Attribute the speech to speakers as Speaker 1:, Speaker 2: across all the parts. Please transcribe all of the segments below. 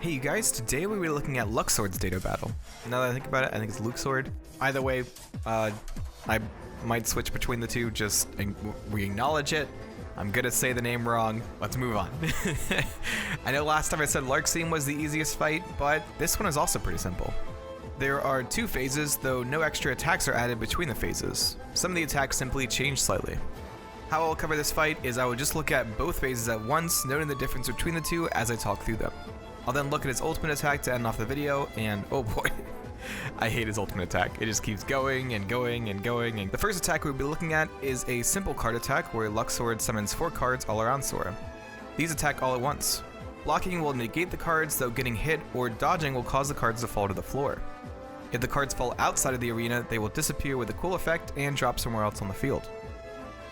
Speaker 1: Hey you guys, today we were looking at Luxord's data battle. Now that I think about it, I think it's Luxord. Either way, I might switch between the two, we acknowledge it. I'm gonna say the name wrong. Let's move on. I know last time I said Larxene was the easiest fight, but this one is also pretty simple. There are two phases, though no extra attacks are added between the phases. Some of the attacks simply change slightly. How I'll cover this fight is I will just look at both phases at once, noting the difference between the two as I talk through them. I'll then look at his ultimate attack to end off the video, and oh boy, I hate his ultimate attack. It just keeps going and going and going. And the first attack we'll be looking at is a simple card attack where Luxord summons 4 cards all around Sora. These attack all at once. Blocking will negate the cards, though getting hit or dodging will cause the cards to fall to the floor. If the cards fall outside of the arena, they will disappear with a cool effect and drop somewhere else on the field.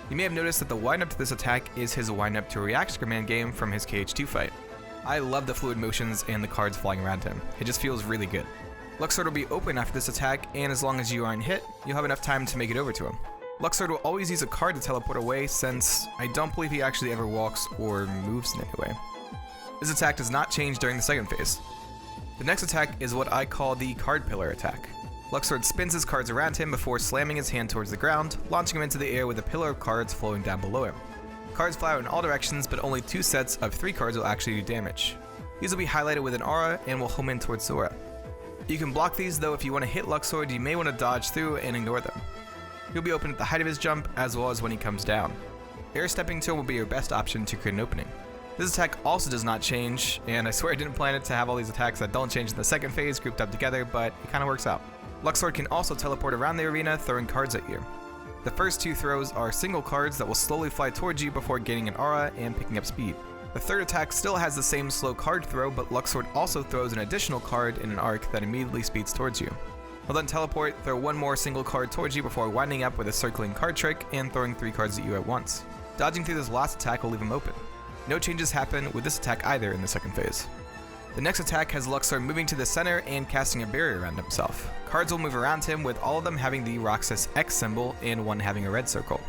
Speaker 1: You may have noticed that the windup to this attack is his windup to reaction command game from his KH2 fight. I love the fluid motions and the cards flying around him. It just feels really good. Luxord will be open after this attack, and as long as you aren't hit, you'll have enough time to make it over to him. Luxord will always use a card to teleport away, since I don't believe he actually ever walks or moves in any way. This attack does not change during the second phase. The next attack is what I call the card pillar attack. Luxord spins his cards around him before slamming his hand towards the ground, launching him into the air with a pillar of cards flowing down below him. Cards fly out in all directions, but only 2 sets of 3 cards will actually do damage. These will be highlighted with an aura and will home in towards Sora. You can block these, though if you want to hit Luxord, you may want to dodge through and ignore them. He'll be open at the height of his jump, as well as when he comes down. Air stepping to him will be your best option to create an opening. This attack also does not change, and I swear I didn't plan it to have all these attacks that don't change in the second phase grouped up together, but it kinda works out. Luxord can also teleport around the arena, throwing cards at you. The first 2 throws are single cards that will slowly fly towards you before gaining an aura and picking up speed. The third attack still has the same slow card throw, but Luxord also throws an additional card in an arc that immediately speeds towards you. He'll then teleport, throw 1 more single card towards you before winding up with a circling card trick and throwing 3 cards at you at once. Dodging through this last attack will leave him open. No changes happen with this attack either in the second phase. The next attack has Luxord moving to the center and casting a barrier around himself. Cards will move around him, with all of them having the Roxas X symbol and 1 having a red circle.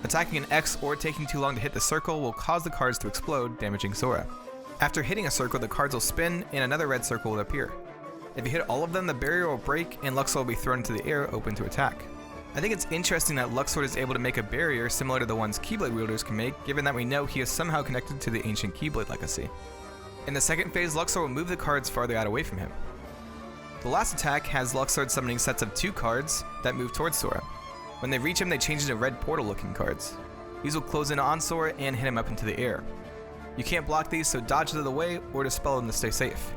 Speaker 1: Attacking an X or taking too long to hit the circle will cause the cards to explode, damaging Sora. After hitting a circle, the cards will spin and another red circle will appear. If you hit all of them, the barrier will break and Luxord will be thrown into the air, open to attack. I think it's interesting that Luxord is able to make a barrier similar to the ones Keyblade wielders can make, given that we know he is somehow connected to the ancient Keyblade legacy. In the second phase, Luxord will move the cards farther out away from him. The last attack has Luxord summoning sets of 2 cards that move towards Sora. When they reach him, they change into red portal-looking cards. These will close in on Sora and hit him up into the air. You can't block these, so dodge out of the way or dispel them to stay safe.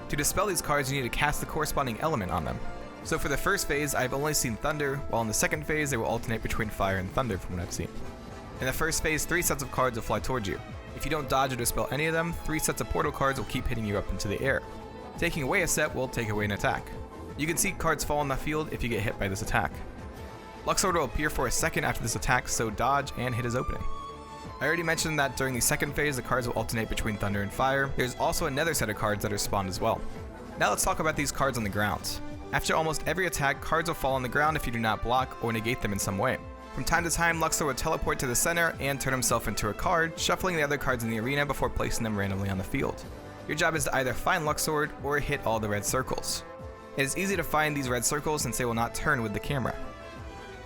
Speaker 1: To dispel these cards, you need to cast the corresponding element on them. So for the first phase, I've only seen Thunder, while in the second phase, they will alternate between Fire and Thunder from what I've seen. In the first phase, 3 sets of cards will fly towards you. If you don't dodge or dispel any of them, 3 sets of portal cards will keep hitting you up into the air. Taking away a set will take away an attack. You can see cards fall on the field if you get hit by this attack. Luxord will appear for a second after this attack, so dodge and hit his opening. I already mentioned that during the second phase, the cards will alternate between Thunder and Fire. There's also another set of cards that are spawned as well. Now let's talk about these cards on the ground. After almost every attack, cards will fall on the ground if you do not block or negate them in some way. From time to time, Luxord will teleport to the center and turn himself into a card, shuffling the other cards in the arena before placing them randomly on the field. Your job is to either find Luxord or hit all the red circles. It is easy to find these red circles since they will not turn with the camera.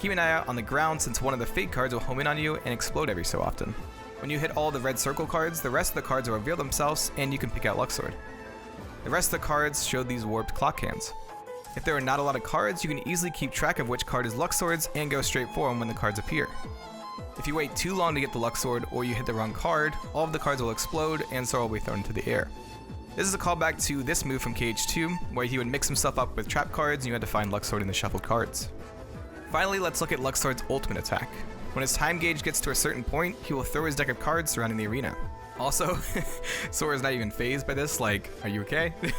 Speaker 1: Keep an eye out on the ground since one of the fake cards will home in on you and explode every so often. When you hit all the red circle cards, the rest of the cards will reveal themselves and you can pick out Luxord. The rest of the cards show these warped clock hands. If there are not a lot of cards, you can easily keep track of which card is Luxord's and go straight for them when the cards appear. If you wait too long to get the Luxord or you hit the wrong card, all of the cards will explode and Sora will be thrown into the air. This is a callback to this move from KH2, where he would mix himself up with trap cards and you had to find Luxord in the shuffled cards. Finally, let's look at Luxord's ultimate attack. When his time gauge gets to a certain point, he will throw his deck of cards surrounding the arena. Also, Sora's not even phased by this, like, are you okay? Is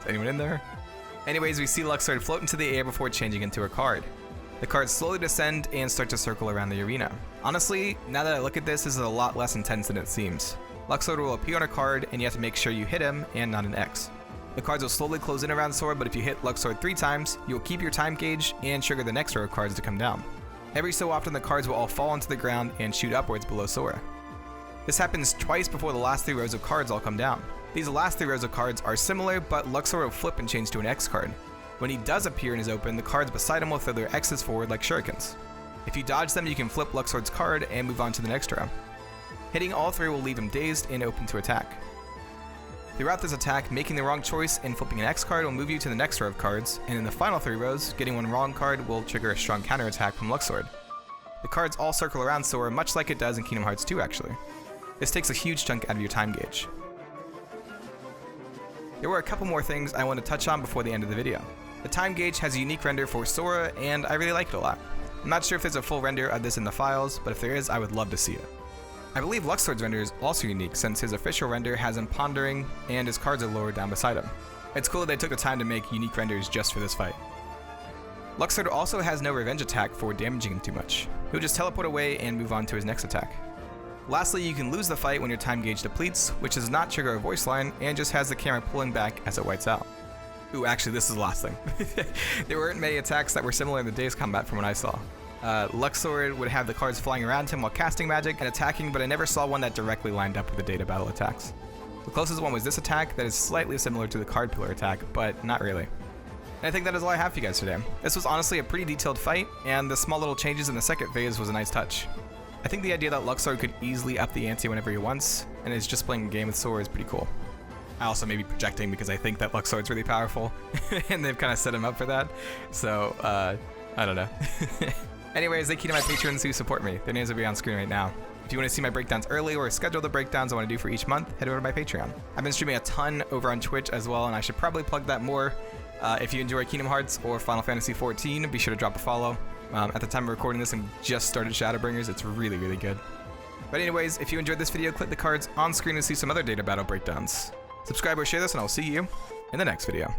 Speaker 1: anyone in there? Anyways, we see Luxord float into the air before changing into a card. The cards slowly descend and start to circle around the arena. Honestly, now that I look at this is a lot less intense than it seems. Luxord will appear on a card and you have to make sure you hit him and not an X. The cards will slowly close in around Sora, but if you hit Luxord 3 times, you will keep your time gauge and trigger the next row of cards to come down. Every so often the cards will all fall onto the ground and shoot upwards below Sora. This happens twice before the last 3 rows of cards all come down. These last 3 rows of cards are similar, but Luxord will flip and change to an X card. When he does appear in his open, the cards beside him will throw their X's forward like shurikens. If you dodge them, you can flip Luxord's card and move on to the next row. Hitting all 3 will leave him dazed and open to attack. Throughout this attack, making the wrong choice and flipping an X card will move you to the next row of cards, and in the final 3 rows, getting one wrong card will trigger a strong counterattack from Luxord. The cards all circle around Sora much like it does in Kingdom Hearts 2 actually. This takes a huge chunk out of your time gauge. There were a couple more things I want to touch on before the end of the video. The time gauge has a unique render for Sora, and I really like it a lot. I'm not sure if there's a full render of this in the files, but if there is, I would love to see it. I believe Luxord's render is also unique since his official render has him pondering and his cards are lowered down beside him. It's cool that they took the time to make unique renders just for this fight. Luxord also has no revenge attack for damaging him too much. He'll just teleport away and move on to his next attack. Lastly, you can lose the fight when your time gauge depletes, which does not trigger a voice line and just has the camera pulling back as it whites out. Ooh, actually this is the last thing. There weren't many attacks that were similar in the Days Combat from what I saw. Luxord would have the cards flying around him while casting magic and attacking, but I never saw one that directly lined up with the data battle attacks. The closest one was this attack that is slightly similar to the card pillar attack, but not really. And I think that is all I have for you guys today. This was honestly a pretty detailed fight, and the small little changes in the second phase was a nice touch. I think the idea that Luxord could easily up the ante whenever he wants, and is just playing a game with Sora is pretty cool. I also may be projecting because I think that Luxord's really powerful, and they've kind of set him up for that, so, I don't know. Anyways, thank you to my patrons who support me. Their names will be on screen right now. If you want to see my breakdowns early or schedule the breakdowns I want to do for each month, head over to my Patreon. I've been streaming a ton over on Twitch as well, and I should probably plug that more. If you enjoy Kingdom Hearts or Final Fantasy XIV, be sure to drop a follow. At the time of recording this, I just started Shadowbringers. It's really, really good. But anyways, if you enjoyed this video, click the cards on screen to see some other data battle breakdowns. Subscribe or share this, and I'll see you in the next video.